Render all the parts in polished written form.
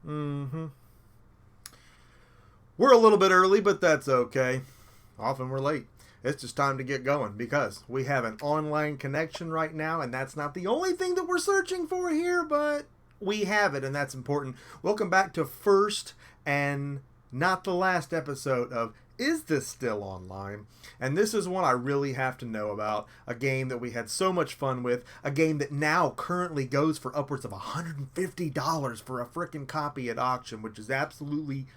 Mm-hmm. We're a little bit early, but that's okay. Often we're late. It's just time to get going because we have an online connection right now, and that's not the only thing that we're searching for here, but we have it, and that's important. Welcome back to first and not the last episode of Is This Still Online? And this is one I really have to know about. A game that we had so much fun with. A game that now currently goes for upwards of $150 for a freaking copy at auction, which is absolutely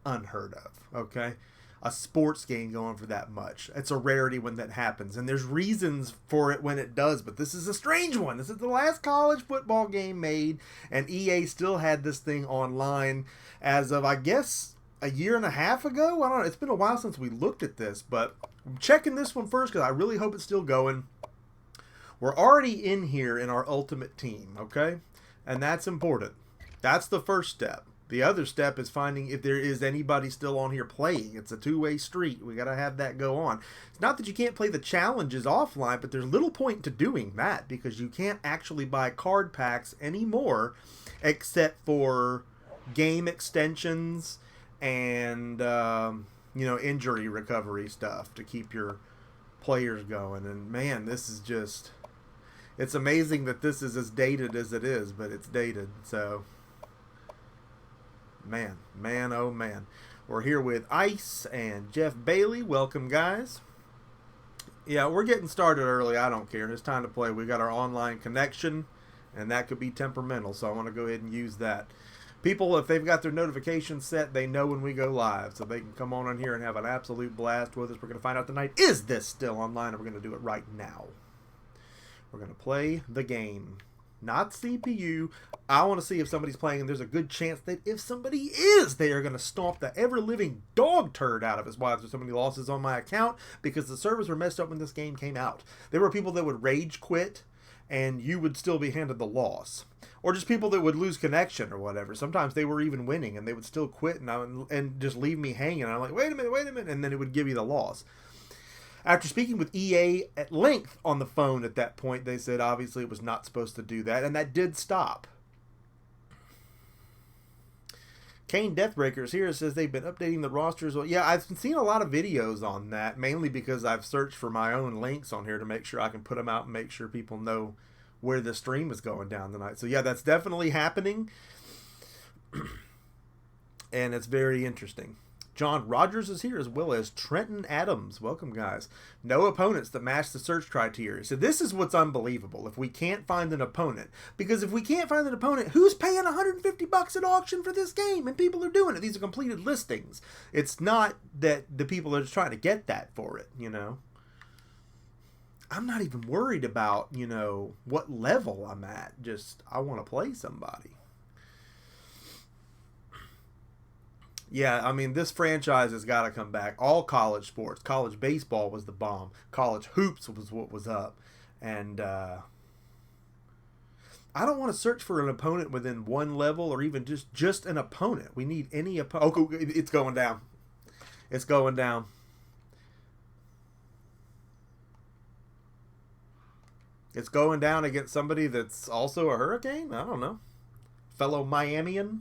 unheard of. Okay, a sports game going for that much. It's a rarity when that happens, and there's reasons for it when it does, but this is a strange one. This is the last college football game made, and EA still had this thing online as of, I guess, a year and a half ago. I don't know. It's been a while since we looked at this, but I'm checking this one first because I really hope it's still going. We're already in here in our ultimate team, okay? And that's important. That's the first step. The other step is finding if there is anybody still on here playing. It's a two-way street. We got to have that go on. It's not that you can't play the challenges offline, but there's little point to doing that because you can't actually buy card packs anymore except for game extensions and, injury recovery stuff to keep your players going. And, man, this is just... It's amazing that this is as dated as it is, but it's dated, so... Man, oh man. We're here with Ice and Jeff Bailey. Welcome, guys. Yeah, we're getting started early. I don't care. It's time to play. We got our online connection, and that could be temperamental, so I want to go ahead and use that. People, if they've got their notifications set, they know when we go live, so they can come on in here and have an absolute blast with us. We're going to find out tonight, is this still online, and we're going to do it right now. We're going to play the game. Not CPU. I want to see if somebody's playing, and there's a good chance that if somebody is, they are going to stomp the ever-living dog turd out of us. Why there's so many losses on my account? Because the servers were messed up when this game came out. There were people that would rage quit, and you would still be handed the loss. Or just people that would lose connection or whatever. Sometimes they were even winning, and they would still quit and just leave me hanging. I'm like, wait a minute, and then it would give you the loss. After speaking with EA at length on the phone at that point, they said obviously it was not supposed to do that, and that did stop. Kane Deathbreakers here says they've been updating the rosters. Well, yeah, I've seen a lot of videos on that, mainly because I've searched for my own links on here to make sure I can put them out and make sure people know where the stream is going down tonight. So yeah, that's definitely happening, and it's very interesting. John Rogers is here as well as Trenton Adams. Welcome, guys. No opponents that match the search criteria. So this is what's unbelievable. If we can't find an opponent, because if we can't find an opponent, who's paying $150 at auction for this game? And people are doing it. These are completed listings. It's not that the people are just trying to get that for it, you know. I'm not even worried about, what level I'm at. Just, I want to play somebody. Yeah, I mean, this franchise has got to come back. All college sports. College baseball was the bomb. College hoops was what was up. And I don't want to search for an opponent within one level or even just an opponent. We need any opponent. Oh, it's going down. It's going down. It's going down against somebody that's also a Hurricane? I don't know. Fellow Miamian?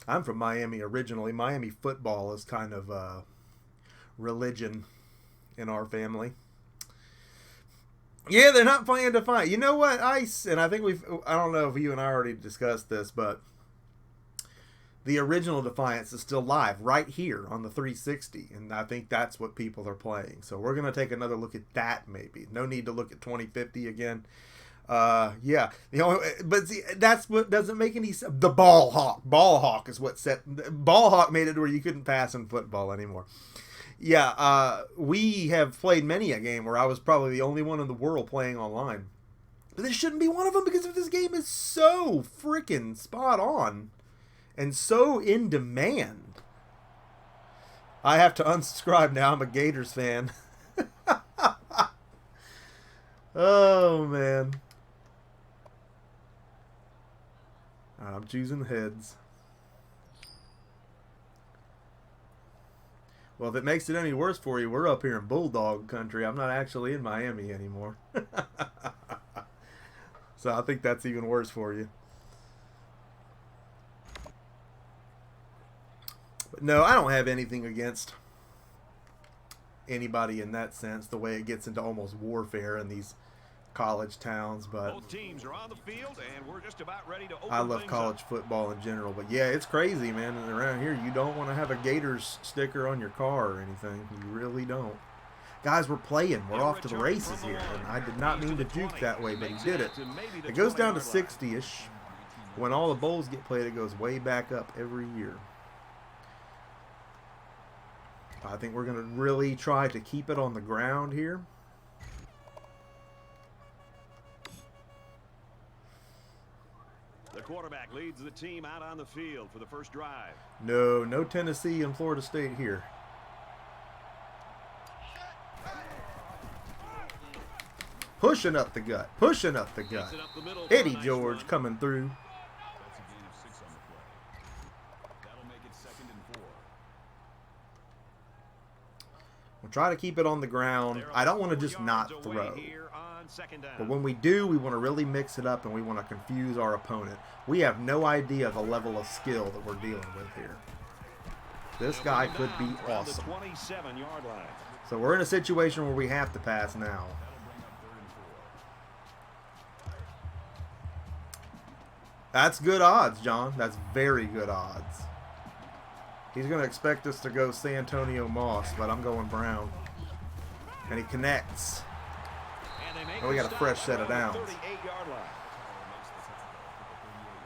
I'm from Miami originally. Miami football is kind of a religion in our family. Yeah, they're not playing Defiant. You know what, Ice? And I think I don't know if you and I already discussed this, but the original Defiance is still live right here on the 360. And I think that's what people are playing. So we're going to take another look at that maybe. No need to look at 2050 again. Yeah, but see, that's what doesn't make any sense. The ball hawk is what set ball hawk made it where you couldn't pass in football anymore. Yeah, we have played many a game where I was probably the only one in the world playing online, but this shouldn't be one of them because if this game is so freaking spot on and so in demand. I have to unsubscribe now. I'm a Gators fan. Oh man. I'm choosing heads. Well, if it makes it any worse for you, we're up here in Bulldog country. I'm not actually in Miami anymore. So I think that's even worse for you. But no, I don't have anything against anybody in that sense, the way it gets into almost warfare in these college towns. But both teams are on the field, and we're just about ready to open I love college football in general. But yeah, it's crazy, man. And around here, you don't want to have a Gators sticker on your car or anything. You really don't. Guys, we're playing. We're off to the races here. And I did not mean to juke that way, but he did it. It goes down to 60-ish. When all the bowls get played, it goes way back up every year. I think we're going to really try to keep it on the ground here. The quarterback leads the team out on the field for the first drive. No Tennessee and Florida State here. Pushing up the gut. Pushing up the gut. Eddie George coming through. That's a gain of 6 on the play. That'll make it 2nd and 4. We'll try to keep it on the ground. I don't want to just not throw. But when we do, we want to really mix it up and we want to confuse our opponent. We have no idea the level of skill that we're dealing with here. This guy could be awesome. So we're in a situation where we have to pass now. That's good odds, John. That's very good odds. He's going to expect us to go Santonio Moss, but I'm going Brown. And he connects. And we got a fresh set of downs.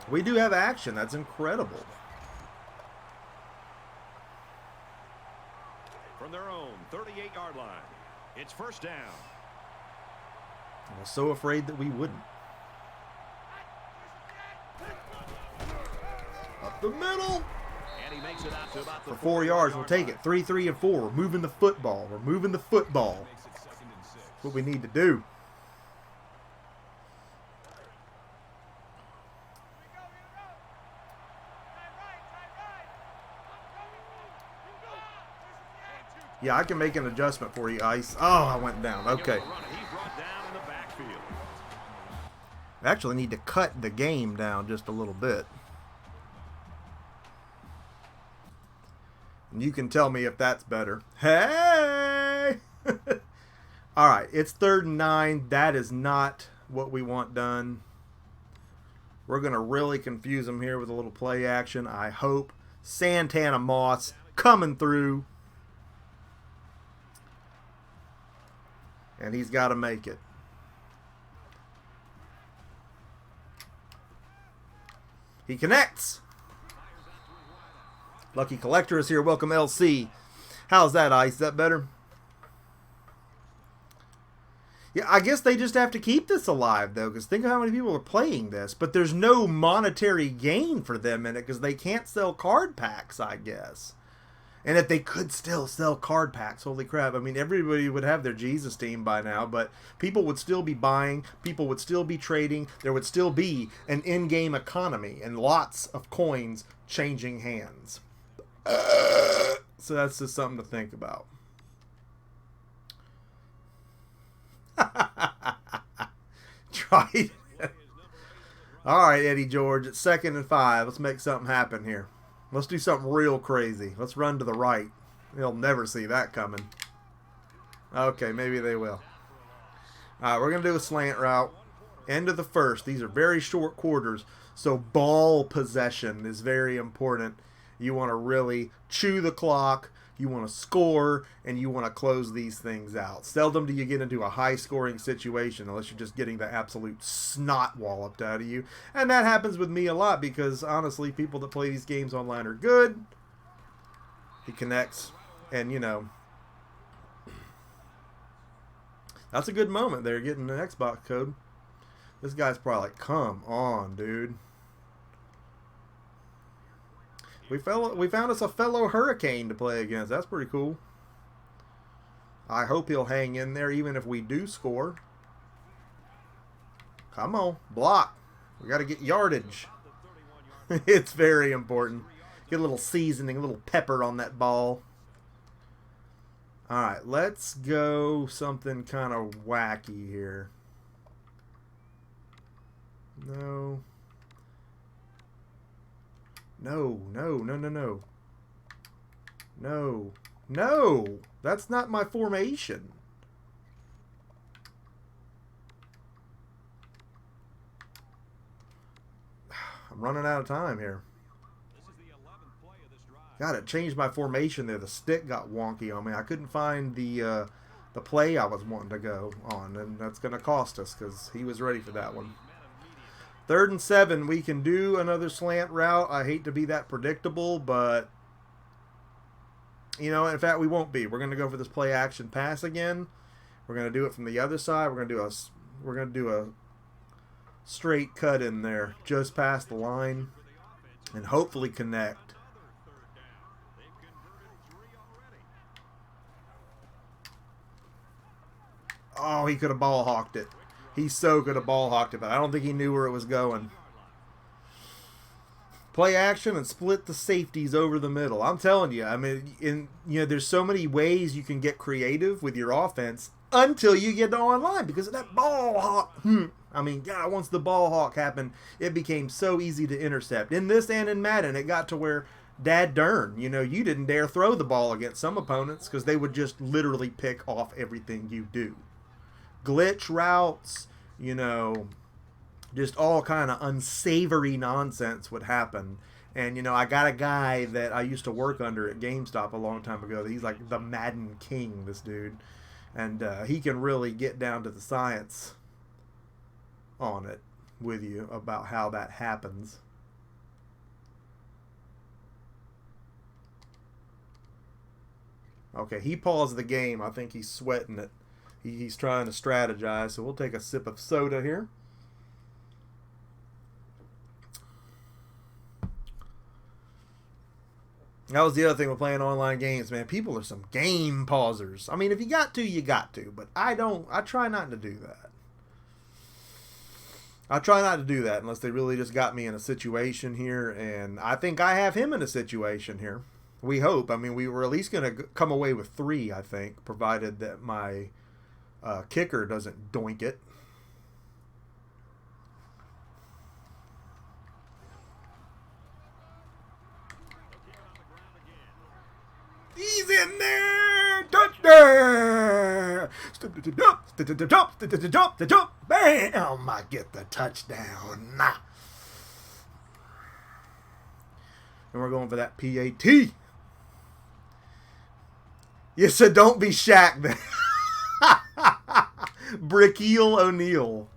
We do have action. That's incredible. From their own 38-yard line, it's first down. I was so afraid that we wouldn't. Up the middle. And he makes it out to about the for 4 yards. We'll take it. 3, 3, and 4. We're moving the football. We're moving the football. That's what we need to do. Yeah, I can make an adjustment for you, Ice. Oh, I went down. Okay. I actually need to cut the game down just a little bit. And you can tell me if that's better. Hey! All right, it's 3rd and 9. That is not what we want done. We're going to really confuse them here with a little play action, I hope. Santana Moss coming through. And he's got to make it. He connects. Lucky Collector is here. Welcome, LC. How's that, Ice? Is that better? Yeah, I guess they just have to keep this alive, though, because think of how many people are playing this. But there's no monetary gain for them in it because they can't sell card packs, I guess. And if they could still sell card packs, holy crap. I mean, everybody would have their Jesus team by now, but people would still be buying, people would still be trading, there would still be an in-game economy and lots of coins changing hands. So that's just something to think about. Try it. All right, Eddie George, it's 2nd and 5. Let's make something happen here. Let's do something real crazy. Let's run to the right. They'll never see that coming. Okay, maybe they will. All right, we're going to do a slant route. End of the first. These are very short quarters, so ball possession is very important. You want to really chew the clock. You want to score, and you want to close these things out. Seldom do you get into a high-scoring situation unless you're just getting the absolute snot walloped out of you. And that happens with me a lot because, honestly, people that play these games online are good. He connects, and, you know, that's a good moment there, getting an Xbox code. This guy's probably like, come on, dude. We found us a fellow Hurricane to play against. That's pretty cool. I hope he'll hang in there even if we do score. Come on, block. We got to get yardage. It's very important. Get a little seasoning, a little pepper on that ball. All right, let's go something kind of wacky here. No. No, no, no, no, no. No. No! That's not my formation. I'm running out of time here. This is the 11th play of this drive. God, it changed my formation there. The stick got wonky on me. I couldn't find the play I was wanting to go on, and that's going to cost us because he was ready for that one. 3rd and 7, we can do another slant route. I hate to be that predictable, but you know, in fact, we won't be. We're going to go for this play action pass again. We're going to do it from the other side. We're going to do a straight cut in there, just past the line, and hopefully connect. Oh, he could have ball hawked it. He so could have ball hawked it, but I don't think he knew where it was going. Play action and split the safeties over the middle. I'm telling you, I mean, there's so many ways you can get creative with your offense until you get to online because of that ball hawk. I mean, God, once the ball hawk happened, it became so easy to intercept. In this and in Madden, it got to where dad darn, you didn't dare throw the ball against some opponents because they would just literally pick off everything you do. Glitch routes, just all kind of unsavory nonsense would happen. And, I got a guy that I used to work under at GameStop a long time ago. He's like the Madden king, this dude. And he can really get down to the science on it with you about how that happens. Okay, he paused the game. I think he's sweating it. He's trying to strategize. So we'll take a sip of soda here. That was the other thing with playing online games, man. People are some game pausers. I mean, if you got to, you got to. But I don't. I try not to do that. I try not to do that unless they really just got me in a situation here. And I think I have him in a situation here. We hope. I mean, we were at least going to come away with 3, I think, provided that my kicker doesn't doink it. He's in there! Touchdown! Bam! I get the touchdown. And we're going for that PAT. You said don't be Shaq then. Shaquille O'Neal.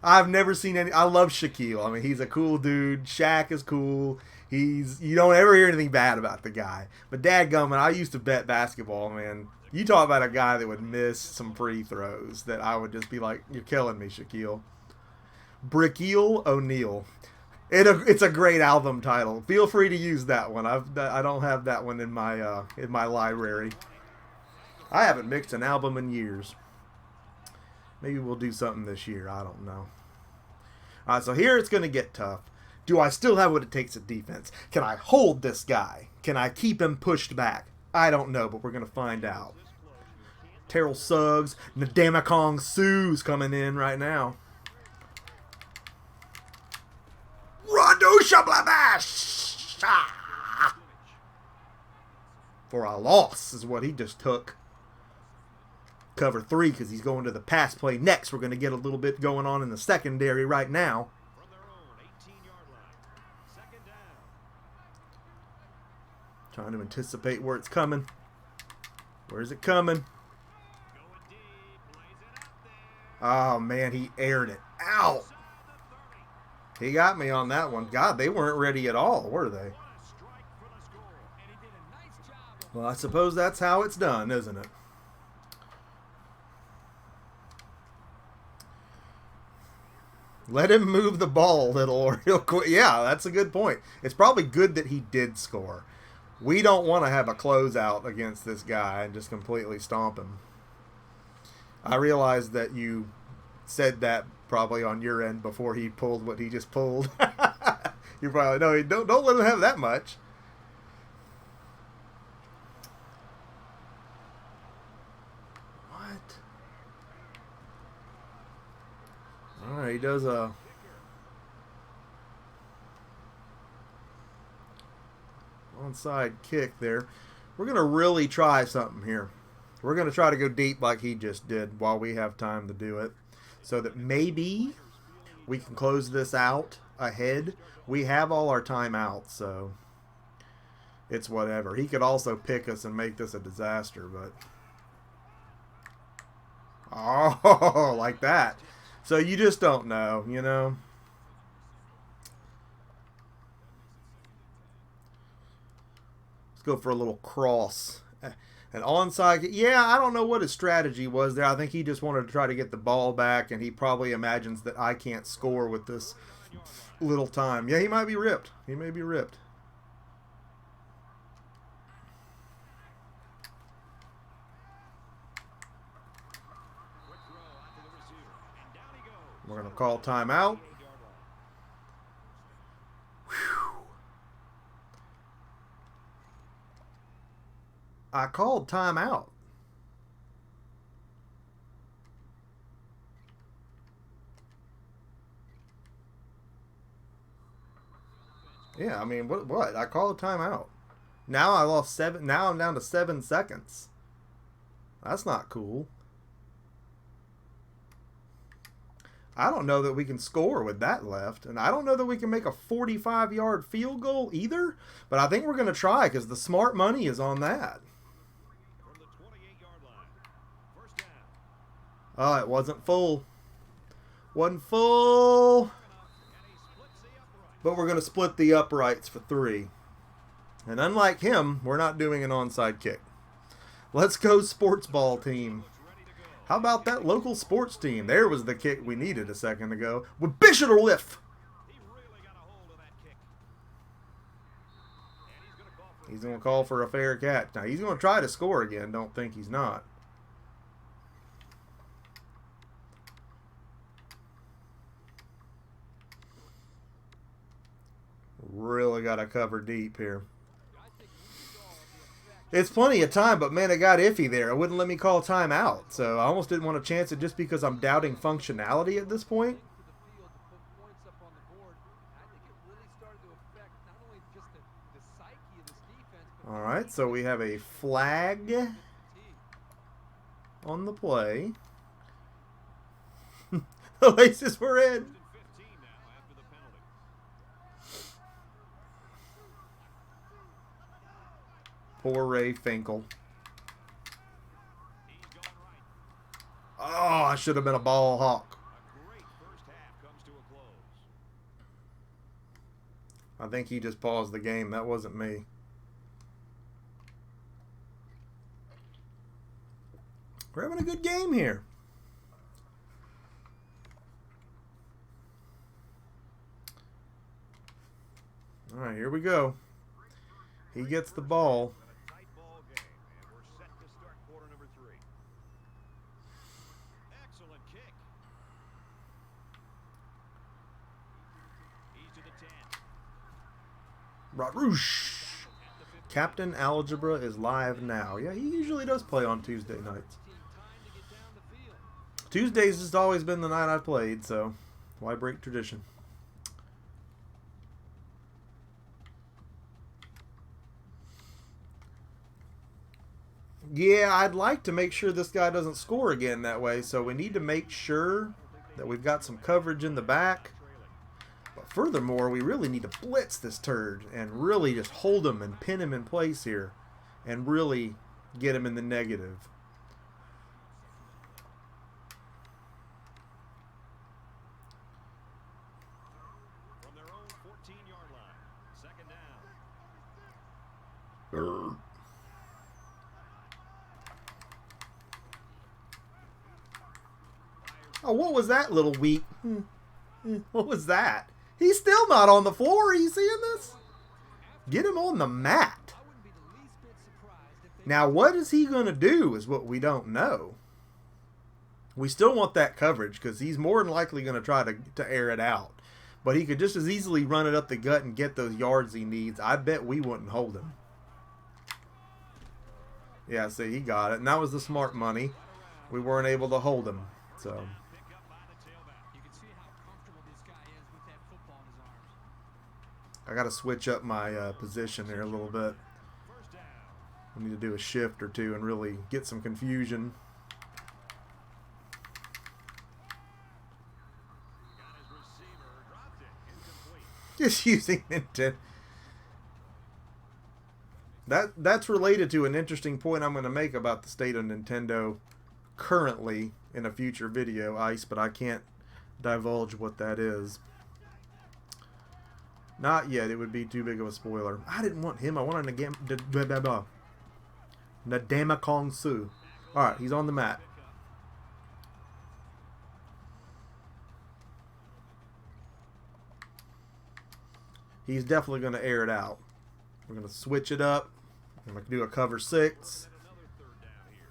I've never seen any. I love Shaquille. I mean, he's a cool dude. Shaq is cool. You don't ever hear anything bad about the guy. But dadgummit, I used to bet basketball, man. You talk about a guy that would miss some free throws that I would just be like, you're killing me, Shaquille. Shaquille O'Neal. It's a great album title. Feel free to use that one. I don't have that one in my library. I haven't mixed an album in years. Maybe we'll do something this year. I don't know. All right, so here it's going to get tough. Do I still have what it takes at defense? Can I hold this guy? Can I keep him pushed back? I don't know, but we're going to find out. Terrell Suggs, Ndamukong Suh's coming in right now. Radusha Blabash! For a loss is what he just took. Cover 3 because he's going to the pass play next. We're going to get a little bit going on in the secondary right now. From their own 18-yard line. Second down. Trying to anticipate where it's coming. Where's it coming? Going deep. Plays it out there. Oh, man, he aired it out. Inside the 30. He got me on that one. God, they weren't ready at all, were they? What a strike for the score. And he did a nice job. Well, I suppose that's how it's done, isn't it? Let him move the ball a little or he'll quit. Yeah, that's a good point. It's probably good that he did score. We don't want to have a closeout against this guy and just completely stomp him. I realized that you said that probably on your end before he pulled what he just pulled. You're probably, no, don't let him have that much. All right, he does a onside kick there. We're going to really try something here. We're going to try to go deep like he just did while we have time to do it, so that maybe we can close this out ahead. We have all our timeouts, so it's whatever. He could also pick us and make this a disaster, but... Oh, like that. So you just don't know, you know. Let's go for a little cross. An onside. Yeah, I don't know what his strategy was there. I think he just wanted to try to get the ball back, and he probably imagines that I can't score with this little time. Yeah, he might be ripped. He may be ripped. We're going to call timeout. Whew. I called timeout. Yeah, I mean, what? I called timeout. Now I lost 7. Now I'm down to 7 seconds. That's not cool. I don't know that we can score with that left, and I don't know that we can make a 45-yard field goal either, but I think we're going to try because the smart money is on that. From the 28-yard line. First down. Oh, it wasn't full. Wasn't full. But we're going to split the uprights for 3. And unlike him, we're not doing an onside kick. Let's go sports ball team. How about that local sports team? There was the kick we needed a second ago. With Bishop or lift. He really got a hold of that kick. And He's going to call for a fair catch. Now, he's going to try to score again. Don't think he's not. Really got to cover deep here. It's plenty of time, but man, it got iffy there. It wouldn't let me call timeout. So I almost didn't want to chance it just because I'm doubting functionality at this point. All right, so we have a flag on the play. The laces were in. Poor Ray Finkel. Oh, I should have been a ball hawk. a great first half comes to a close. I think he just paused the game. That wasn't me. We're having a good game here. All right, here we go. He gets the ball. Tight ball game, and we're set to start quarter number 3. Excellent kick. He's to the 10. Rodrouche. Captain Algebra is live now. Yeah, he usually does play on Tuesday nights. Tuesdays has always been the night I've played, so why break tradition? Yeah, I'd like to make sure this guy doesn't score again that way, so we need to make sure that we've got some coverage in the back. But furthermore, we really need to blitz this turd and really just hold him and pin him in place here and really get him in the negative. From their own 14-yard line. Second down. Oh, what was that little weak? What was that? He's still not on the floor. Are you seeing this? Get him on the mat. Now, what is he going to do is what we don't know. We still want that coverage because he's more than likely going to try to air it out. But he could just as easily run it up the gut and get those yards he needs. I bet we wouldn't hold him. Yeah, see, he got it. And that was the smart money. We weren't able to hold him. So... I got to switch up my position here a little bit. First down. I need to do a shift or two and really get some confusion. Got his receiver. Dropped it. Incomplete. Just using Nintendo. That's related to an interesting point I'm going to make about the state of Nintendo currently in a future video, Ice, but I can't divulge what that is. Not yet. It would be too big of a spoiler. I didn't want him. I wanted Nadama Kong Su. Alright, he's on the mat. He's definitely going to air it out. We're going to switch it up. I'm going to do a cover 6. Another third down here.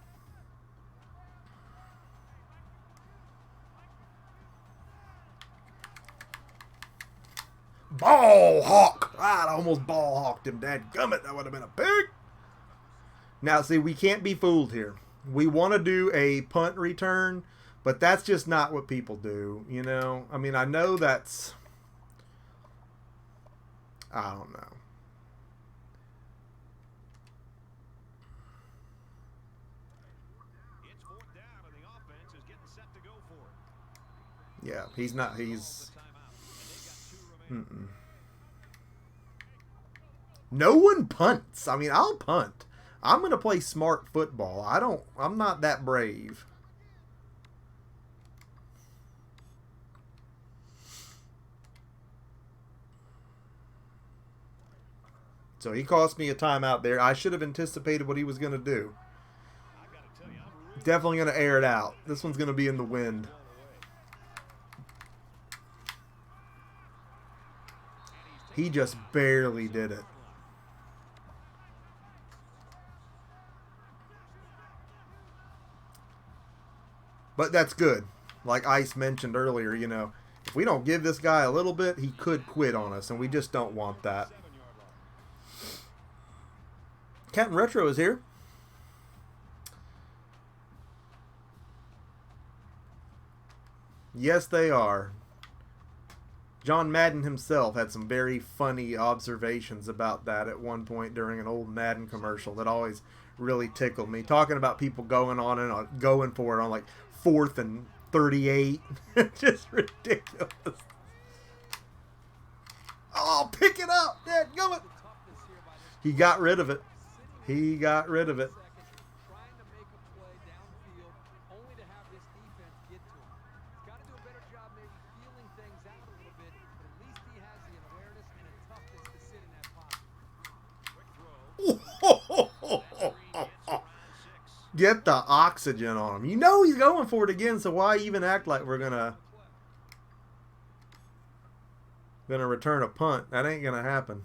Ball hawk! I almost ball hawked him, dadgummit. That would have been a pick. Now, see, we can't be fooled here. We want to do a punt return, but that's just not what people do, you know? I mean, I know that's... I don't know. It's fourth down, and the offense is getting set to go for it. Yeah, he's not... He's... No one punts. I mean, I'll punt. I'm going to play smart football. I'm not that brave. So he cost me a timeout there. I should have anticipated what he was going to do. I gotta tell you, I'm really Definitely going to air it out. This one's going to be in the wind. He just barely did it. But that's good. Like Ice mentioned earlier, you know, if we don't give this guy a little bit, he could quit on us, and we just don't want that. Captain Retro is here. Yes, they are. John Madden himself had some very funny observations about that at one point during an old Madden commercial that always really tickled me. Talking about people going on and going for it on like 4th and 38. Just ridiculous. Oh, pick it up. Dad, go it. He got rid of it. He got rid of it. Trying to make a play downfield, only to have this defense get to him. He's got to do a better job maybe feeling things out a little bit, but at least he has the awareness and a toughness to sit in that pocket. Get the oxygen on him. You know he's going for it again, so why even act like we're gonna return a punt? That ain't gonna happen.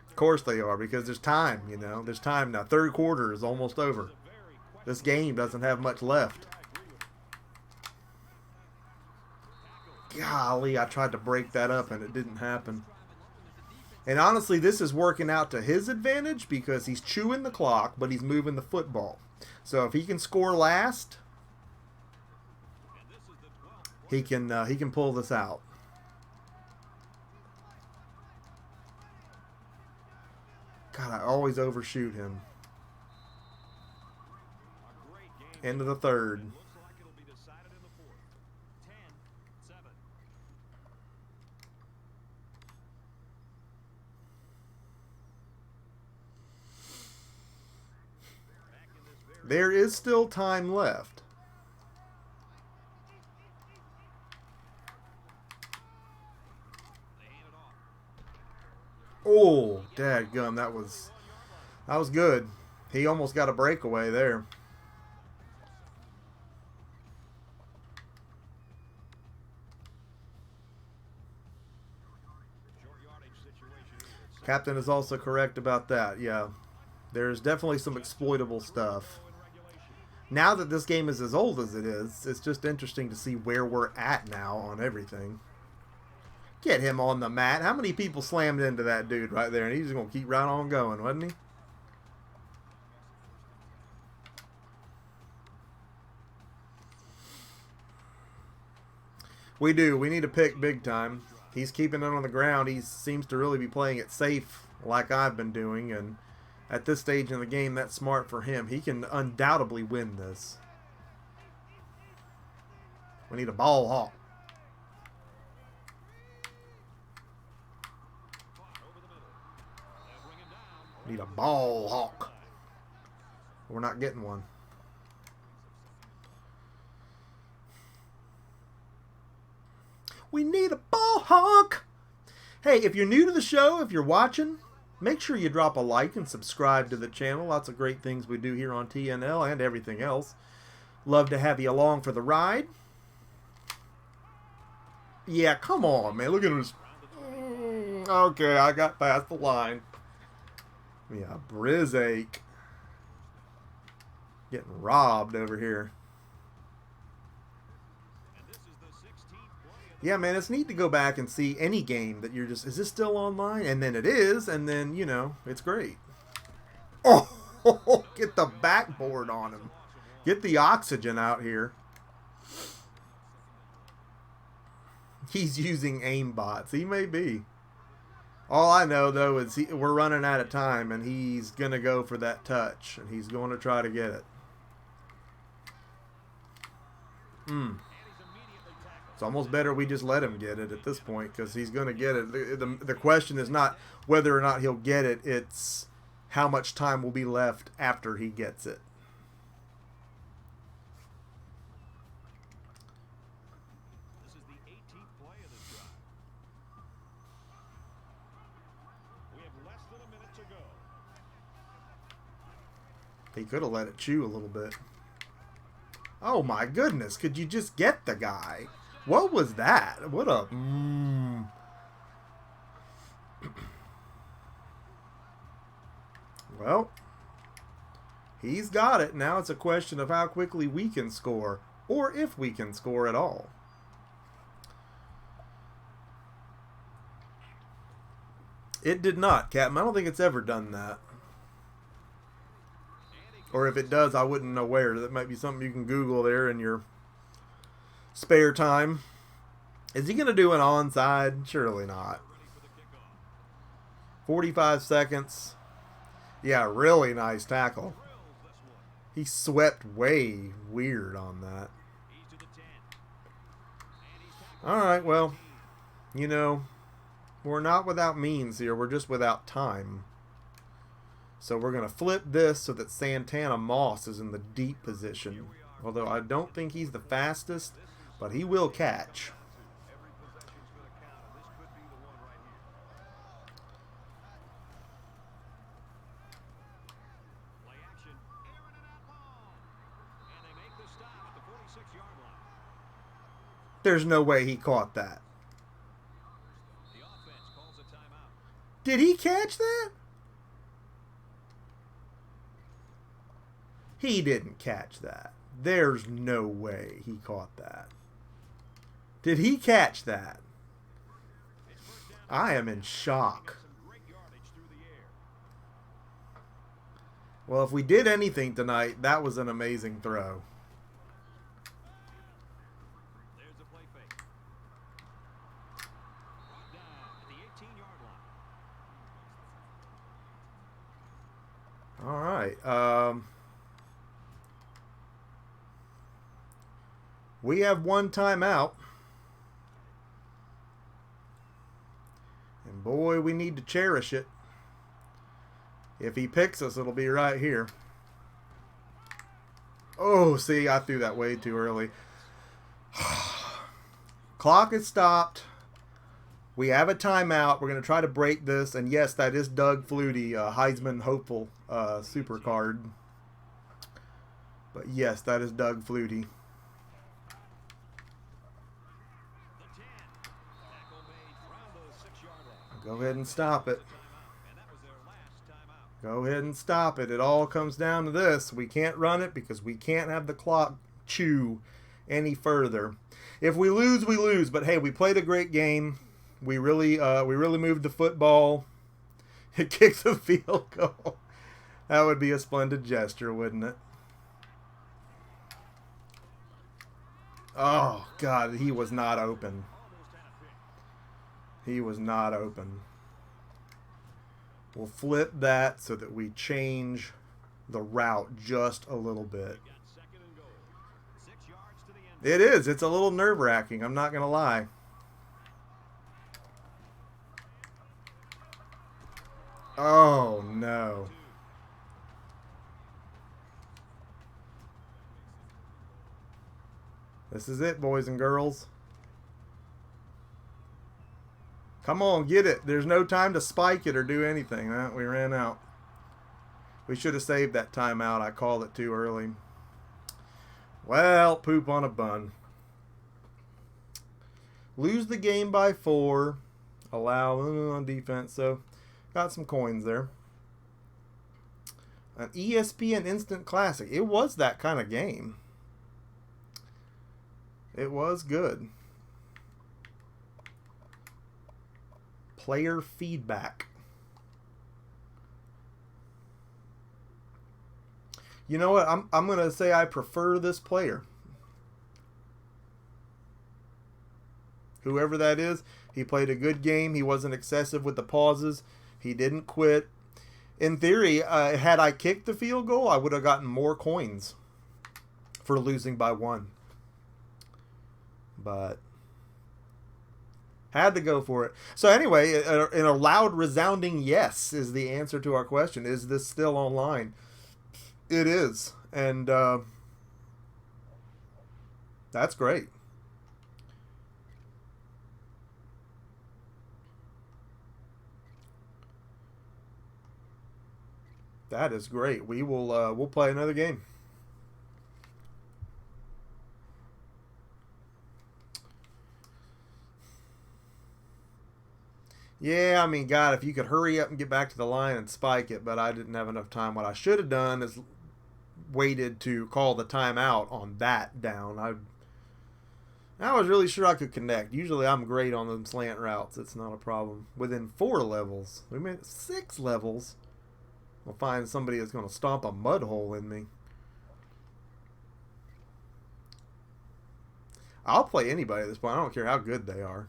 Of course they are, because there's time, you know. There's time now. Third quarter is almost over. This game doesn't have much left. Golly, I tried to break that up and it didn't happen. And honestly, this is working out to his advantage because he's chewing the clock, but he's moving the football. So if he can score last, he can pull this out. God, I always overshoot him. End of the third. looks like it'll be decided in the fourth. 10-7. There is still time left. Oh, dadgum, that was good. He almost got a breakaway there. Captain is also correct about that. Yeah, there's definitely some exploitable stuff. Now that this game is as old as it is, it's just interesting to see where we're at now on everything. Get him on the mat. How many people slammed into that dude right there? And he's just going to keep right on going, wasn't he? We do. We need to pick big time. He's keeping it on the ground. He seems to really be playing it safe like I've been doing. And at this stage in the game, that's smart for him. He can undoubtedly win this. We need a ball hawk. Need a ball hawk. We're not getting one. We need a ball hawk. Hey, if you're new to the show, if you're watching, make sure you drop a like and subscribe to the channel. Lots of great things we do here on TNL and everything else. Love to have you along for the ride. Yeah, come on, man. Look at this. Okay, I got past the line. Yeah, Brizache. Getting robbed over here. Yeah, man, it's neat to go back and see any game that you're just, is this still online? And then it is, and then, you know, it's great. Oh, get the backboard on him. Get the oxygen out here. He's using aimbots. He may be. All I know, though, is we're running out of time, and he's going to go for that touch, and he's going to try to get it. It's almost better we just let him get it at this point, because he's going to get it. The question is not whether or not he'll get it, it's how much time will be left after he gets it. This is the 18th play of this drive. We have less than a minute to go. He could have let it chew a little bit. Oh my goodness, could you just get the guy? What was that? What a... Well, he's got it. Now it's a question of how quickly we can score, or if we can score at all. It did not, Captain. I don't think it's ever done that. Or if it does, I wouldn't know where. That might be something you can Google there in your spare time. Is he going to do an onside? Surely not. 45 seconds. Yeah, really nice tackle. He swept way weird on that. Alright, well, you know, we're not without means here. We're just without time. So we're going to flip this so that Santana Moss is in the deep position. Although I don't think he's the fastest, but he will catch. There's no way he caught that. Did he catch that? He didn't catch that. There's no way he caught that. Did he catch that? I am in shock. Well, if we did anything tonight, that was an amazing throw. All right. We have one timeout. And boy, we need to cherish it. If he picks us, it'll be right here. Oh, see, I threw that way too early. Clock is stopped. We have a timeout. We're going to try to break this. And yes, that is Doug Flutie, Heisman hopeful super card. But yes, that is Doug Flutie. Go ahead and stop it. Go ahead and stop it. It all comes down to this. We can't run it because we can't have the clock chew any further. If we lose, we lose. But hey, we played a great game. We really moved the football. It kicks a field goal. That would be a splendid gesture, wouldn't it? Oh, God, he was not open. He was not open. We'll flip that so that we change the route just a little bit. It is. It's a little nerve-wracking. I'm not going to lie. Oh, no. This is it, boys and girls. Come on, get it. There's no time to spike it or do anything. We ran out. We should have saved that timeout. I called it too early. Well, poop on a bun. Lose the game by 4. Allow on defense. So, got some coins there. An ESPN Instant Classic. It was that kind of game. It was good. Player feedback. You know what? I'm going to say I prefer this player. Whoever that is, he played a good game. He wasn't excessive with the pauses. He didn't quit. In theory, had I kicked the field goal, I would have gotten more coins for losing by 1. But had to go for it. So anyway, in a loud, resounding yes is the answer to our question. Is this still online? It is. And that's great. That is great. We'll play another game. Yeah, I mean, God, if you could hurry up and get back to the line and spike it, but I didn't have enough time. What I should have done is waited to call the timeout on that down. I was really sure I could connect. Usually I'm great on them slant routes. It's not a problem. Within 4 levels. We made 6 levels. I'll find somebody that's going to stomp a mud hole in me. I'll play anybody at this point. I don't care how good they are.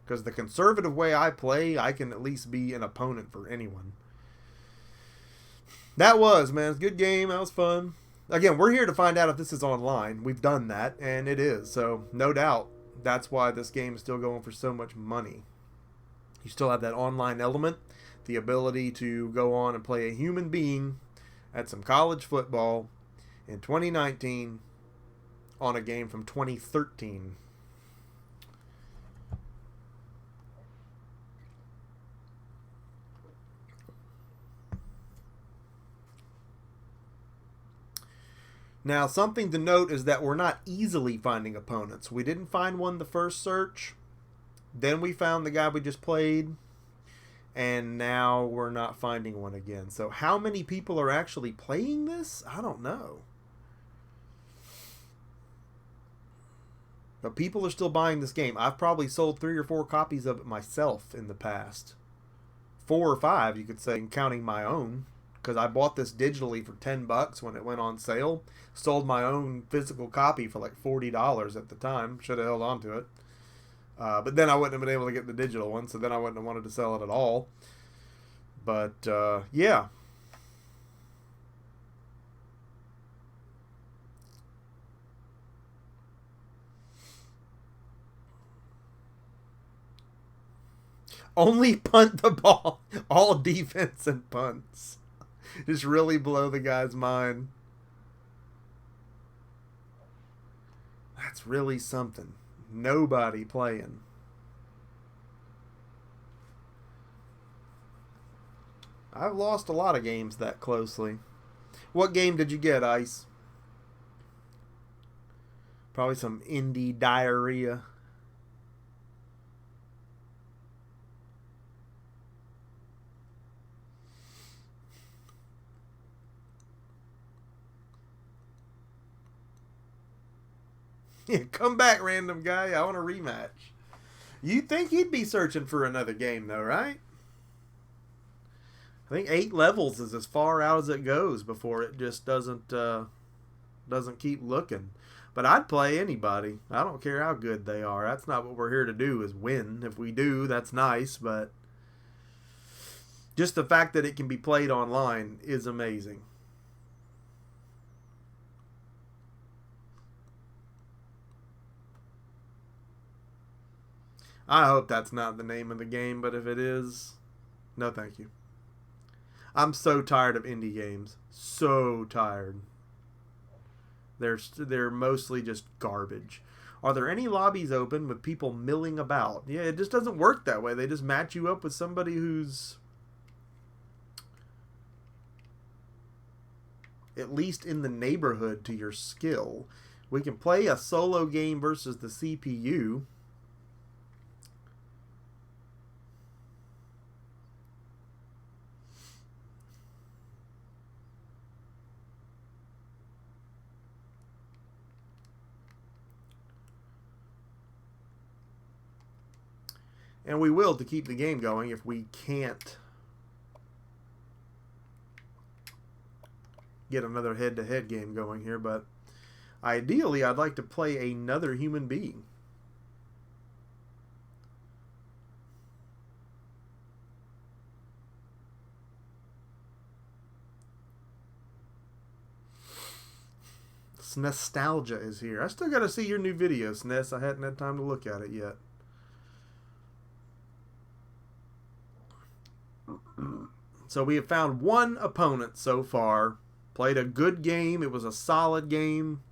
Because the conservative way I play, I can at least be an opponent for anyone. That was, man. It's a good game. That was fun. Again, we're here to find out if this is online. We've done that, and it is. So, no doubt, that's why this game is still going for so much money. You still have that online element, the ability to go on and play a human being at some college football in 2019 on a game from 2013. Now, something to note is that we're not easily finding opponents. We didn't find one the first search. Then we found the guy we just played. And now we're not finding one again. So how many people are actually playing this? I don't know. But people are still buying this game. I've probably sold 3 or 4 copies of it myself in the past. 4 or 5, you could say, counting my own. Because I bought this digitally for $10 when it went on sale. Sold my own physical copy for like $40 at the time. Should have held on to it. But then I wouldn't have been able to get the digital one. So then I wouldn't have wanted to sell it at all. But, yeah. Only punt the ball. All defense and punts. Just really blow the guy's mind. That's really something. Nobody playing. I've lost a lot of games that closely. What game did you get, Ice? Probably some indie diarrhea. Yeah, come back, random guy. I want a rematch. You'd think he'd be searching for another game, though, right? I think 8 levels is as far out as it goes before it just doesn't keep looking. But I'd play anybody. I don't care how good they are. That's not what we're here to do, is win. If we do, that's nice, but just the fact that it can be played online is amazing. I hope that's not the name of the game, but if it is, no thank you. I'm so tired of indie games. So tired. They're mostly just garbage. Are there any lobbies open with people milling about? Yeah, it just doesn't work that way. They just match you up with somebody who's at least in the neighborhood to your skill. We can play a solo game versus the CPU. And we will to keep the game going if we can't get another head-to-head game going here. But ideally, I'd like to play another human being. Nostalgia is here. I still got to see your new video, SNES. I hadn't had time to look at it yet. So we have found one opponent so far. Played a good game. It was a solid game.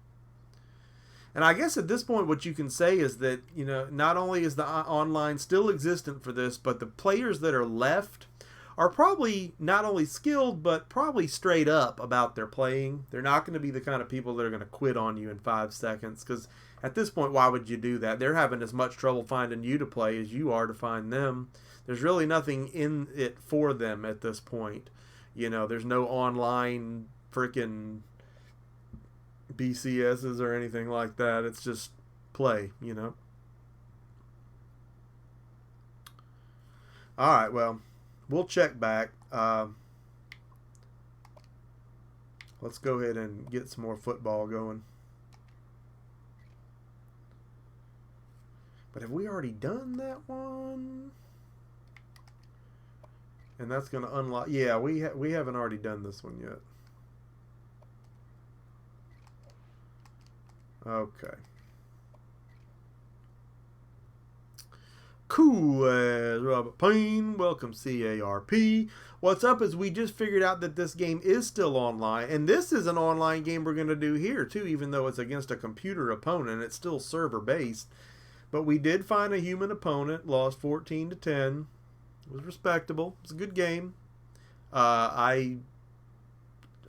And I guess at this point what you can say is that, you know, not only is the online still existent for this, but the players that are left are probably not only skilled, but probably straight up about their playing. They're not going to be the kind of people that are going to quit on you in 5 seconds. Because at this point, why would you do that? They're having as much trouble finding you to play as you are to find them. There's really nothing in it for them at this point. You know, there's no online freaking BCSs or anything like that. It's just play, you know. Alright, well, we'll check back. Let's go ahead and get some more football going. But have we already done that one? And that's going to unlock... Yeah, we haven't already done this one yet. Okay. Cool as Robert Payne. Welcome, CARP. What's up is we just figured out that this game is still online. And this is an online game we're going to do here, too. Even though it's against a computer opponent, it's still server-based. But we did find a human opponent. Lost 14-10. It was respectable. It was a good game. I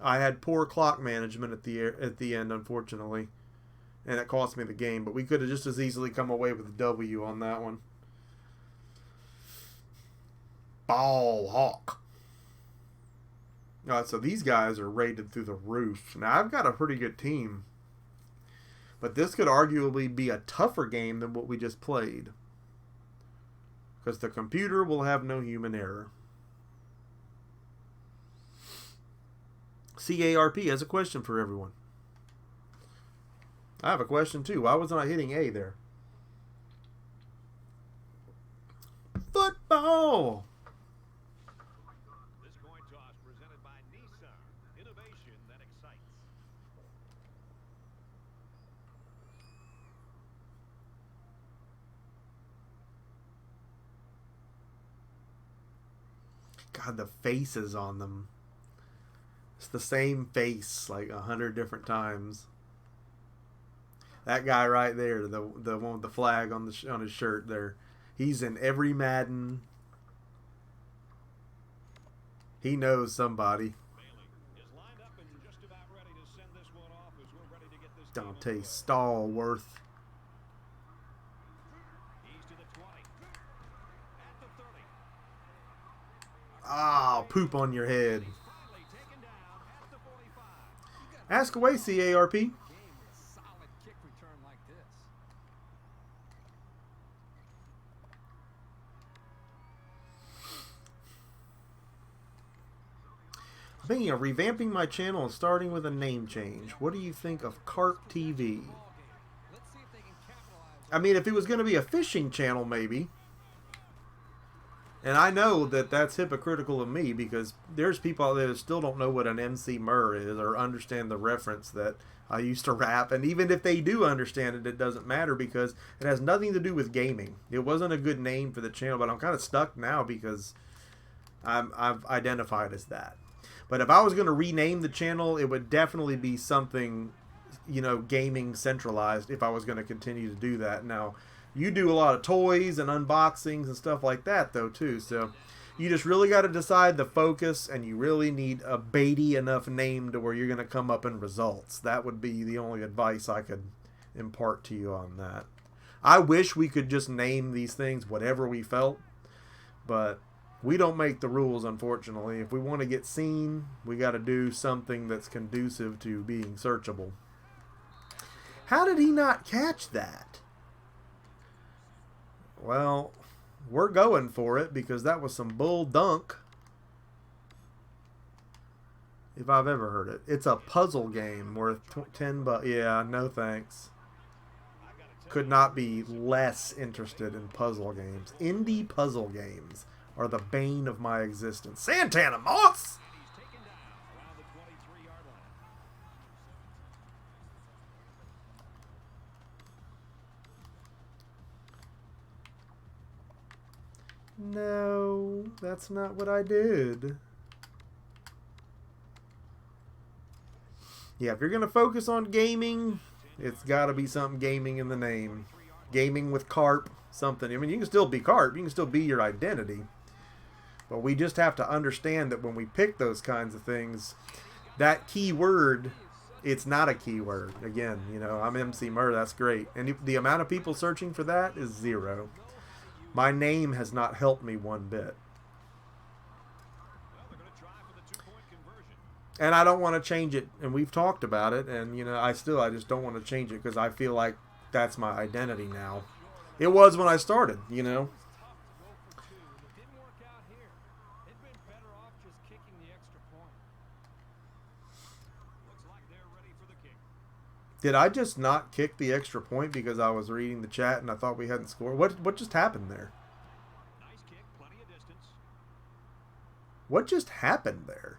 had poor clock management at the end, unfortunately, and it cost me the game. But we could have just as easily come away with a W on that one. Ball hawk. So these guys are rated through the roof. Now I've got a pretty good team, but this could arguably be a tougher game than what we just played. Because the computer will have no human error. CARP has a question for everyone. I have a question too. Why wasn't I hitting A there? Football! This coin toss presented by Ncaa. Innovation that excites. God, the faces on them. It's the same face like 100 different times. That guy right there, the one with the flag on his shirt there, he's in every Madden. He knows somebody. Dante Stallworth. Ah, poop on your head. Ask away, CARP. I'm thinking of revamping my channel and starting with a name change. What do you think of Carp TV? I mean, if it was going to be a fishing channel, maybe. And I know that that's hypocritical of me because there's people out there that still don't know what an Emceemur is or understand the reference that I used to rap. And even if they do understand it, it doesn't matter because it has nothing to do with gaming. It wasn't a good name for the channel, but I'm kind of stuck now because I've identified as that. But if I was going to rename the channel, it would definitely be something, you know, gaming centralized if I was going to continue to do that. Now, you do a lot of toys and unboxings and stuff like that, though, too. So you just really got to decide the focus, and you really need a baity enough name to where you're going to come up in results. That would be the only advice I could impart to you on that. I wish we could just name these things whatever we felt, but we don't make the rules, unfortunately. If we want to get seen, we got to do something that's conducive to being searchable. How did he not catch that? Well, we're going for it because that was some bull dunk. If I've ever heard it. It's a puzzle game worth $10. Yeah, no thanks. Could not be less interested in puzzle games. Indie puzzle games are the bane of my existence. Santana Moss! No, that's not what I did. Yeah, if you're going to focus on gaming, it's got to be something gaming in the name. Gaming with carp, something. I mean, you can still be carp. You can still be your identity. But we just have to understand that when we pick those kinds of things, that keyword, it's not a keyword. Again, you know, I'm Emceemur, that's great. And the amount of people searching for that is 0. My name has not helped me one bit. And I don't want to change it. And we've talked about it. And, you know, I just don't want to change it because I feel like that's my identity now. It was when I started, you know. Did I just not kick the extra point because I was reading the chat and I thought we hadn't scored? What just happened there? Nice kick, plenty of distance. What just happened there?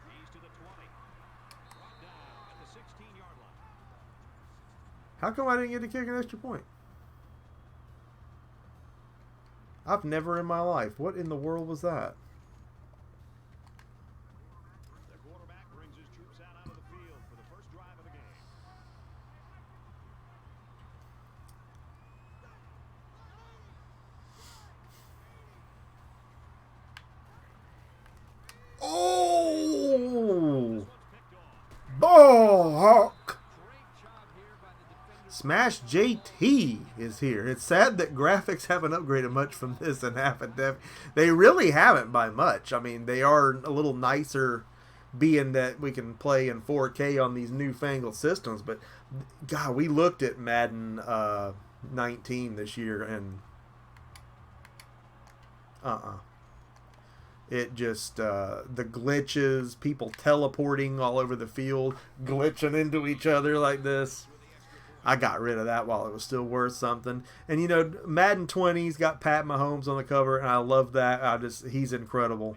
He's to the 20. Brought down at the 16-yard line. How come I didn't get to kick an extra point? I've never in my life. What in the world was that? The quarterback brings his troops out onto the field for the first drive of the game. Oh! Ball hawk! Smash JT is here. It's sad that graphics haven't upgraded much from this in half a decade. They really haven't by much. I mean, they are a little nicer being that we can play in 4K on these newfangled systems. But, God, we looked at Madden 19 this year and it just, the glitches, people teleporting all over the field, glitching into each other like this. I got rid of that while it was still worth something. And, you know, Madden 20's got Pat Mahomes on the cover, and I love that. He's incredible.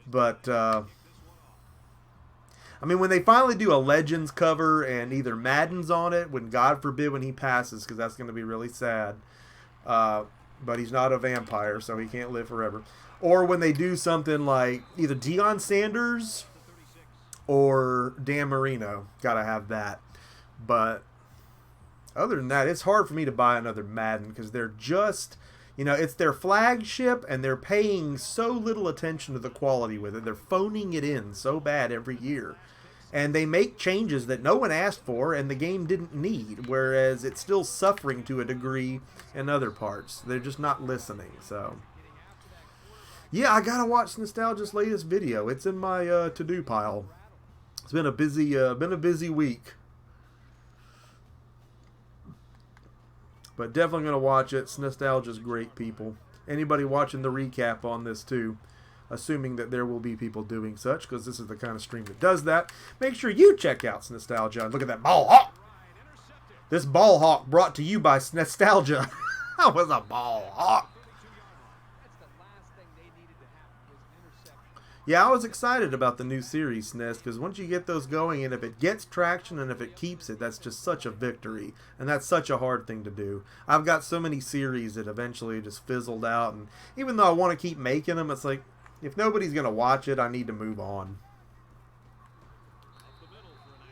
But, I mean, when they finally do a Legends cover and either Madden's on it, when God forbid when he passes, because that's going to be really sad. But he's not a vampire, so he can't live forever. Or when they do something like either Deion Sanders or Dan Marino. Got to have that. But other than that, it's hard for me to buy another Madden because they're just, you know, it's their flagship and they're paying so little attention to the quality with it. They're phoning it in so bad every year. And they make changes that no one asked for and the game didn't need, whereas it's still suffering to a degree in other parts. They're just not listening, so. Yeah, I gotta watch Nostalgia's latest video. It's in my to-do pile. It's been a busy week. But definitely going to watch it. It's Nostalgia's great, people. Anybody watching the recap on this, too, assuming that there will be people doing such, because this is the kind of stream that does that, make sure you check out Nostalgia. Look at that ball. Oh! This ball hawk brought to you by Nostalgia. I was a ball hawk. That's the last thing they needed to happen was an interception. Yeah, I was excited about the new series, Nest, because once you get those going, and if it gets traction and if it keeps it, that's just such a victory. And that's such a hard thing to do. I've got so many series that eventually just fizzled out, and even though I want to keep making them, it's like, if nobody's going to watch it, I need to move on.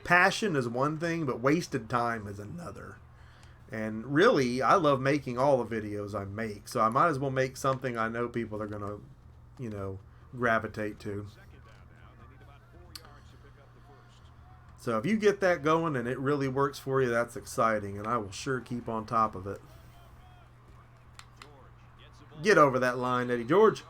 Passion is one thing, but wasted time is another. And really, I love making all the videos I make, so I might as well make something I know people are going to, you know, gravitate to. So if you get that going and it really works for you, that's exciting, and I will sure keep on top of it. Get over that line, Eddie George.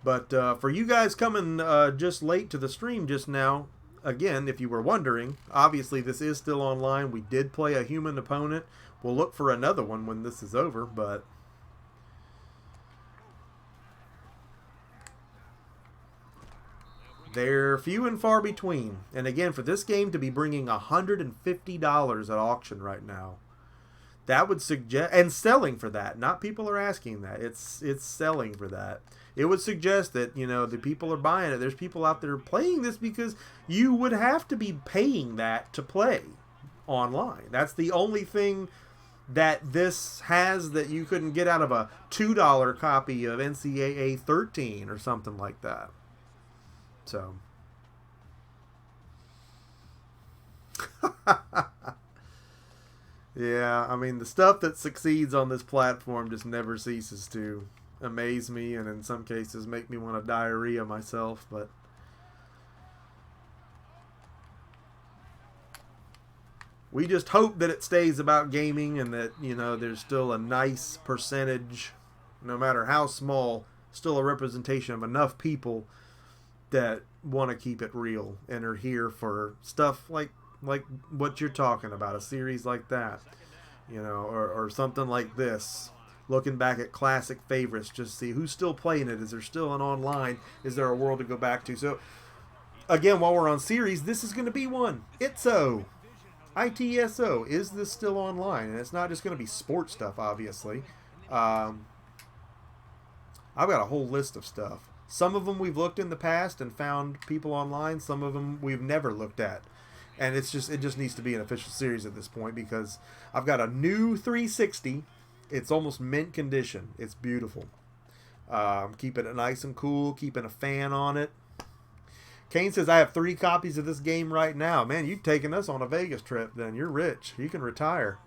But for you guys coming just late to the stream just now, again, if you were wondering, obviously this is still online. We did play a human opponent. We'll look for another one when this is over, but they're few and far between. And again, for this game to be bringing $150 at auction right now, that would suggest, and selling for that, not people are asking that, it's selling for that. It would suggest that, you know, the people are buying it. There's people out there playing this because you would have to be paying that to play online. That's the only thing that this has that you couldn't get out of a $2 copy of NCAA 13 or something like that. So. Yeah, I mean, the stuff that succeeds on this platform just never ceases to amaze me, and in some cases make me want to diarrhea myself, but we just hope that it stays about gaming and that, you know, there's still a nice percentage, no matter how small, still a representation of enough people that want to keep it real and are here for stuff like what you're talking about, a series like that, you know, or something like this. Looking back at classic favorites, just see who's still playing it. Is there still an online? Is there a world to go back to? So, again, while we're on series, this is going to be one. ITSO. ITSO. Is this still online? And it's not just going to be sports stuff, obviously. I've got a whole list of stuff. Some of them we've looked in the past and found people online. Some of them we've never looked at. And it just needs to be an official series at this point because I've got a new 360. It's almost mint condition. It's beautiful. Keeping it nice and cool. Keeping a fan on it. Kane says, I have 3 copies of this game right now. Man, you've taken us on a Vegas trip then. You're rich. You can retire.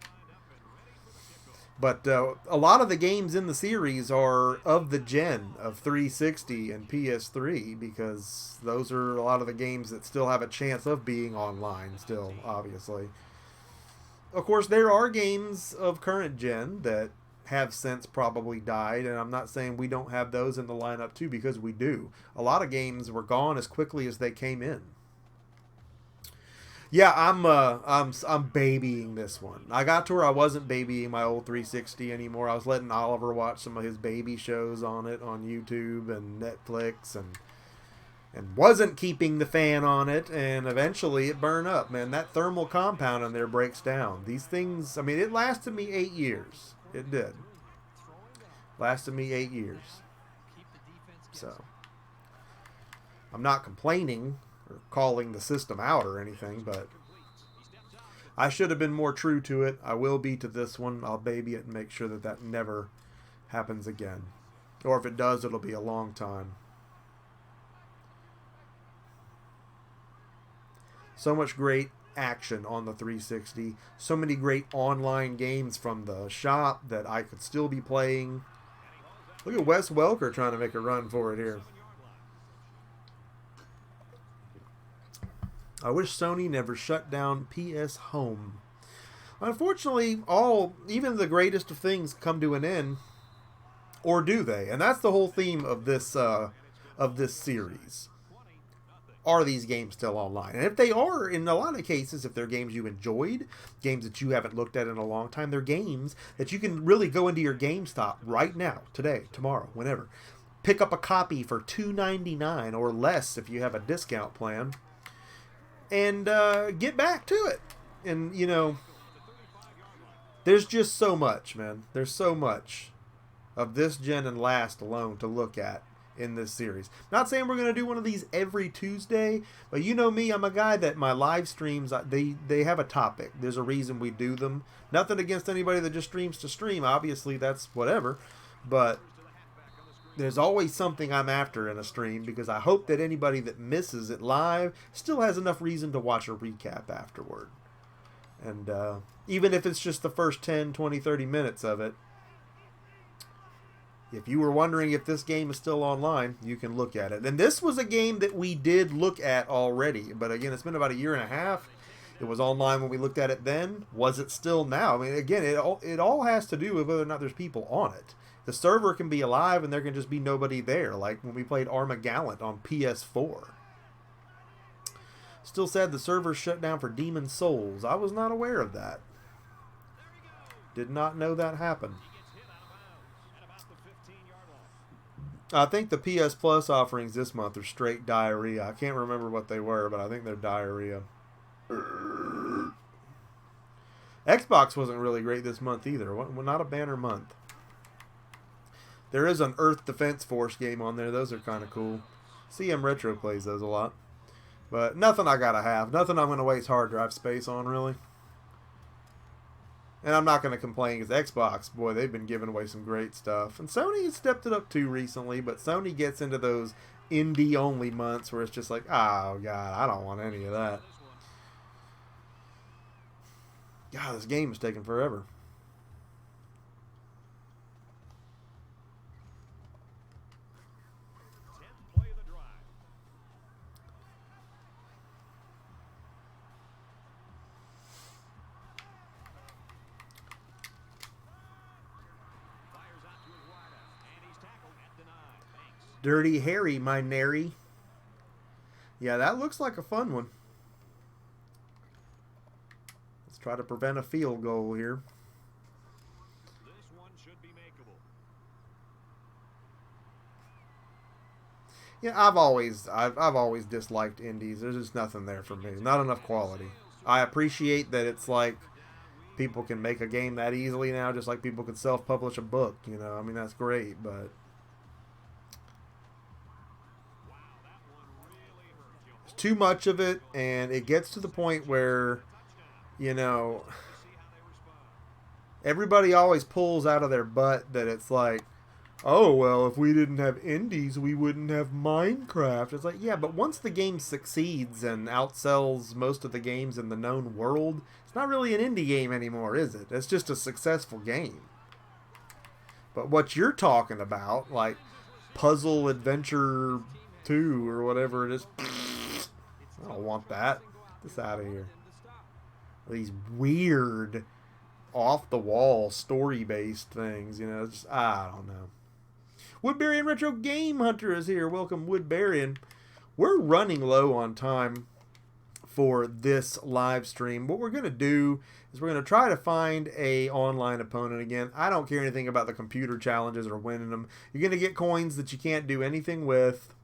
But a lot of the games in the series are of the gen of 360 and PS3 because those are a lot of the games that still have a chance of being online still, obviously. Of course, there are games of current gen that have since probably died, and I'm not saying we don't have those in the lineup too, because we do. A lot of games were gone as quickly as they came in. Yeah, I'm babying this one. I got to where I wasn't babying my old 360 anymore. I was letting Oliver watch some of his baby shows on it on YouTube and Netflix, and wasn't keeping the fan on it, and eventually it burned up. Man, that thermal compound in there breaks down. These things, I mean, it lasted me 8 years. It did. Lasted me 8 years. So, I'm not complaining or calling the system out or anything, but I should have been more true to it. I will be to this one. I'll baby it and make sure that that never happens again. Or if it does, it'll be a long time. So much great action on the 360. So many great online games from the shop that I could still be playing. Look at Wes Welker trying to make a run for it here. I wish Sony never shut down PS Home. Unfortunately, even the greatest of things come to an end, or do they? And that's the whole theme of this series. Are these games still online? And if they are, in a lot of cases, if they're games you enjoyed, games that you haven't looked at in a long time, they're games that you can really go into your GameStop right now, today, tomorrow, whenever. pick up a copy for $2.99 or less if you have a discount plan, and get back to it. And, you know, there's just so much, man. There's so much of this gen and last alone to look at in this series. Not saying we're going to do one of these every Tuesday, but you know me, I'm a guy that my live streams, they have a topic. There's a reason we do them. Nothing against anybody that just streams to stream. Obviously, that's whatever. But there's always something I'm after in a stream, because I hope that anybody that misses it live still has enough reason to watch a recap afterward. And even if it's just the first 10, 20, 30 minutes of it, if you were wondering if this game is still online, you can look at it. And this was a game that we did look at already. But again, it's been about a year and a half. It was online when we looked at it then. Was it still now? I mean, again, it all has to do with whether or not there's people on it. The server can be alive and there can just be nobody there, like when we played Armagallant on PS4. Still sad the server shut down for Demon Souls. I was not aware of that. Did not know that happened. I think the PS Plus offerings this month are straight diarrhea. I can't remember what they were, but I think they're diarrhea. Xbox wasn't really great this month either. Not a banner month. There is an Earth Defense Force game on there. Those are kind of cool. CM Retro plays those a lot. But nothing I gotta have. Nothing I'm going to waste hard drive space on, really. And I'm not going to complain, because Xbox, boy, they've been giving away some great stuff. And Sony has stepped it up too recently, but Sony gets into those indie-only months where it's just like, oh, God, I don't want any of that. God, this game is taking forever. Dirty Harry, my nary. Yeah, that looks like a fun one. Let's try to prevent a field goal here. This one should be makeable. Yeah, I've always disliked indies. There's just nothing there for me. Not enough quality. I appreciate that it's like people can make a game that easily now, just like people can self-publish a book. You know, I mean, that's great, but too much of it, and it gets to the point where, you know, everybody always pulls out of their butt that it's like, oh, well, if we didn't have indies, we wouldn't have Minecraft. It's like, yeah, but once the game succeeds and outsells most of the games in the known world, it's not really an indie game anymore, is it? It's just a successful game. But what you're talking about, like Puzzle Adventure 2 or whatever it is, I don't want that. Get this out of here. These weird, off-the-wall, story-based things, you know. Just, I don't know. Woodbury and Retro Game Hunter is here. Welcome, Woodbury. And we're running low on time for this live stream. What we're going to do is we're going to try to find a online opponent again. I don't care anything about the computer challenges or winning them. You're going to get coins that you can't do anything with.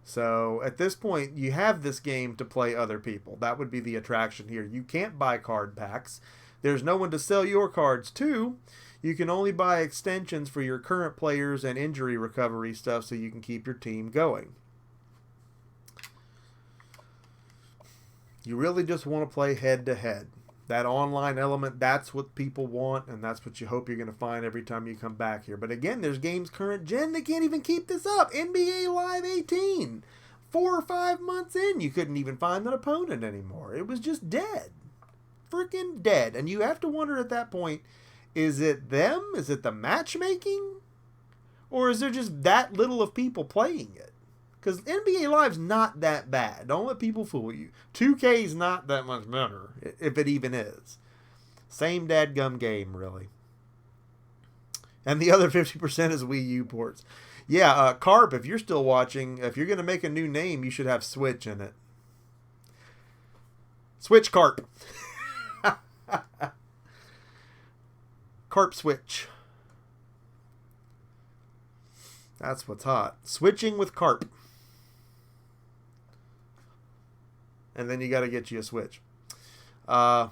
So at this point, you have this game to play other people. That would be the attraction here. You can't buy card packs. There's no one to sell your cards to. You can only buy extensions for your current players and injury recovery stuff so you can keep your team going. You really just want to play head-to-head. That online element, that's what people want, and that's what you hope you're going to find every time you come back here. But again, there's games current gen that can't even keep this up. NBA Live 18. 4 or 5 months in, you couldn't even find an opponent anymore. It was just dead. Freaking dead. And you have to wonder at that point, is it them? Is it the matchmaking? Or is there just that little of people playing it? Because NBA Live's not that bad. Don't let people fool you. 2K's not that much better, if it even is. Same dadgum game, really. And the other 50% is Wii U ports. Yeah, Carp, if you're still watching, if you're going to make a new name, you should have Switch in it. Switch Carp. Carp Switch. That's what's hot. Switching with carp. And then you got to get you a switch. Yeah,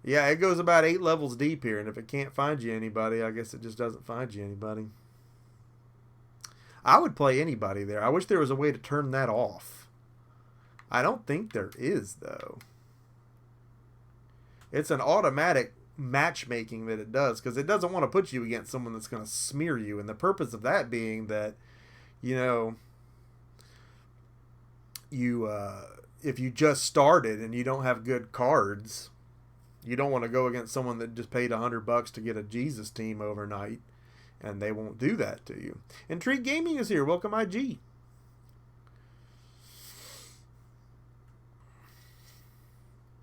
it goes about 8 levels deep here. And if it can't find you anybody, I guess it just doesn't find you anybody. I would play anybody there. I wish there was a way to turn that off. I don't think there is, though. It's an automatic matchmaking that it does, because it doesn't want to put you against someone that's going to smear you. And the purpose of that being that, you know, if you just started and you don't have good cards, you don't want to go against someone that just paid $100 to get a Jesus team overnight. And they won't do that to you. Intrigue Gaming is here. Welcome, IG.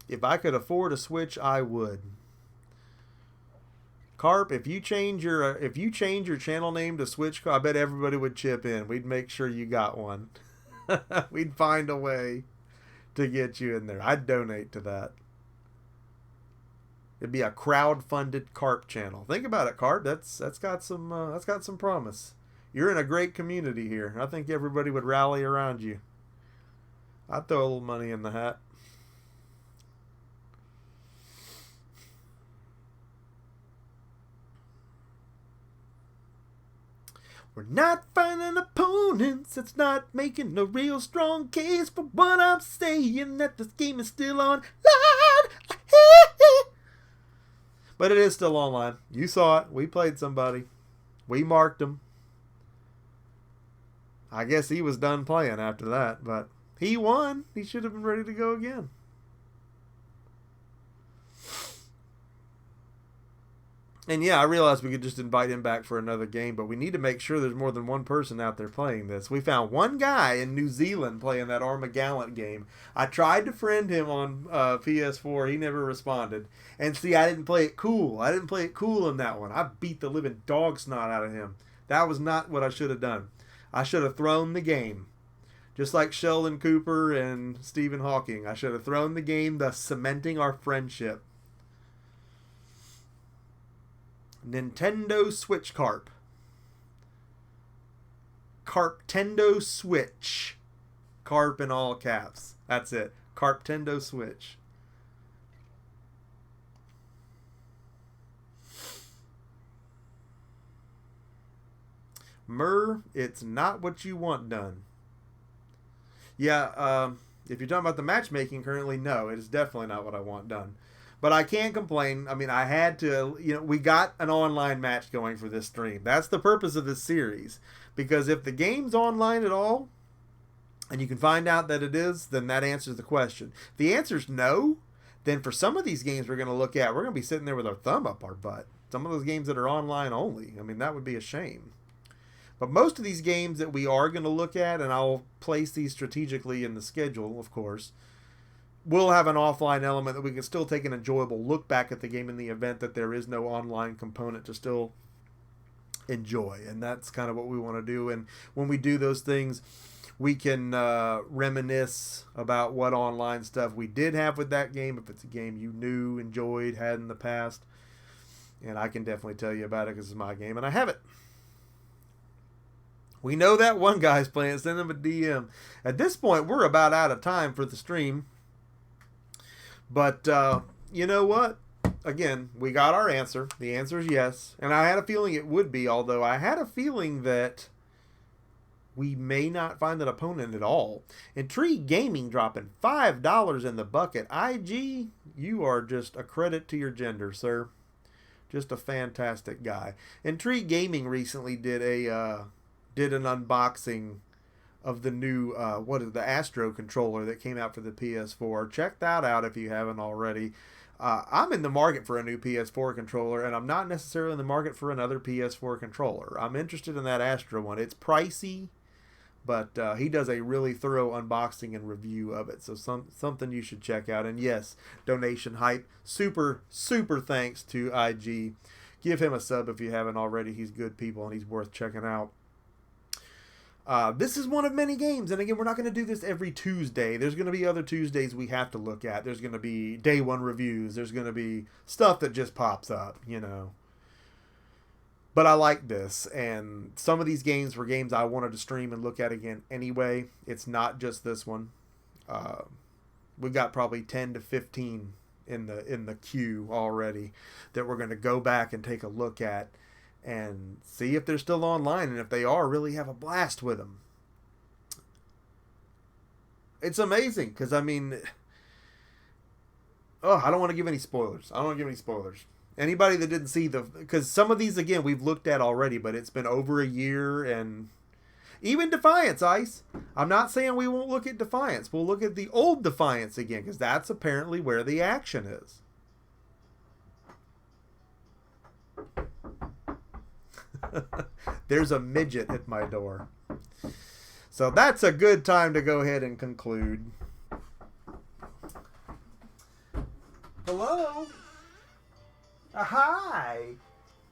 If I could afford a Switch, I would. Carp, if you change your channel name to Switch, I bet everybody would chip in. We'd make sure you got one. We'd find a way to get you in there. I'd donate to that. It'd be a crowd-funded carp channel. Think about it, carp. That's got some promise. You're in a great community here. I think everybody would rally around you. I'd throw a little money in the hat. We're not finding opponents. It's not making a real strong case for what I'm saying, that this game is still online. But it is still online. You saw it. We played somebody. We marked him. I guess he was done playing after that, but he won. He should have been ready to go again. And yeah, I realized we could just invite him back for another game, but we need to make sure there's more than one person out there playing this. We found one guy in New Zealand playing that Armagallant game. I tried to friend him on PS4. He never responded. And see, I didn't play it cool. I didn't play it cool in that one. I beat the living dog snot out of him. That was not what I should have done. I should have thrown the game. Just like Sheldon Cooper and Stephen Hawking. I should have thrown the game, thus cementing our friendship. Nintendo Switch Carp. Carptendo Switch. Carp in all caps. That's it. Carptendo Switch. Murr, it's not what you want done. Yeah, if you're talking about the matchmaking currently, no, it is definitely not what I want done. But I can't complain. I mean, I had to, we got an online match going for this stream. That's the purpose of this series. Because if the game's online at all, and you can find out that it is, then that answers the question. If the answer's no, then for some of these games we're going to look at, we're going to be sitting there with our thumb up our butt. Some of those games that are online only. I mean, that would be a shame. But most of these games that we are going to look at, and I'll place these strategically in the schedule, of course, we'll have an offline element that we can still take an enjoyable look back at the game in the event that there is no online component to still enjoy. And that's kind of what we want to do. And when we do those things, we can reminisce about what online stuff we did have with that game, if it's a game you knew, enjoyed, had in the past. And I can definitely tell you about it because it's my game and I have it. We know that one guy's playing. Send him a DM. At this point, we're about out of time for the stream. But you know what? Again, we got our answer. The answer is yes. And I had a feeling it would be, although I had a feeling that we may not find an opponent at all. Intrigue Gaming dropping $5 in the bucket. IG, you are just a credit to your gender, sir. Just a fantastic guy. Intrigue Gaming recently did an unboxing of the new the Astro controller that came out for the PS4. Check that out if you haven't already. I'm in the market for a new PS4 controller, and I'm not necessarily in the market for another PS4 controller. I'm interested in that Astro one. It's pricey, but he does a really thorough unboxing and review of it. So something you should check out. And yes, donation hype. Super, super thanks to IG. Give him a sub if you haven't already. He's good people, and he's worth checking out. This is one of many games, and again, we're not going to do this every Tuesday. There's going to be other Tuesdays we have to look at. There's going to be day one reviews. There's going to be stuff that just pops up, But I like this, and some of these games were games I wanted to stream and look at again anyway. It's not just this one. We've got probably 10 to 15 in the queue already that we're going to go back and take a look at and see if they're still online, and if they are, really have a blast with them. It's amazing because, I mean, I don't want to give any spoilers. Anybody that didn't see because some of these, again, we've looked at already, but it's been over a year, and even Defiance, Ice. I'm not saying we won't look at Defiance. We'll look at the old Defiance again, because that's apparently where the action is. There's a midget at my door. So that's a good time to go ahead and conclude. Hello? Hi.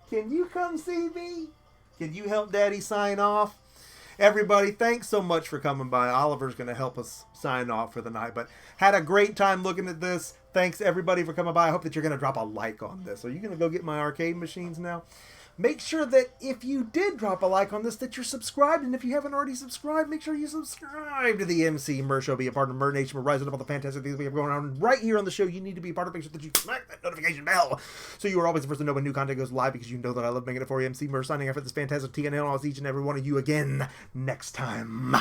Can you come see me? Can you help Daddy sign off? Everybody, thanks so much for coming by. Oliver's going to help us sign off for the night, but had a great time looking at this. Thanks, everybody, for coming by. I hope that you're going to drop a like on this. Are you going to go get my arcade machines now? Make sure that if you did drop a like on this, that you're subscribed. And if you haven't already subscribed, make sure you subscribe to the Emceemur Show. Be a part of Murder Nation. We're rising up all the fantastic things we have going on right here on the show. You need to be a part of it. Make sure that you smack that notification bell so you are always the first to know when new content goes live, because you know that I love making it for you. Emceemur signing off for this fantastic TNL. I'll see each and every one of you again next time.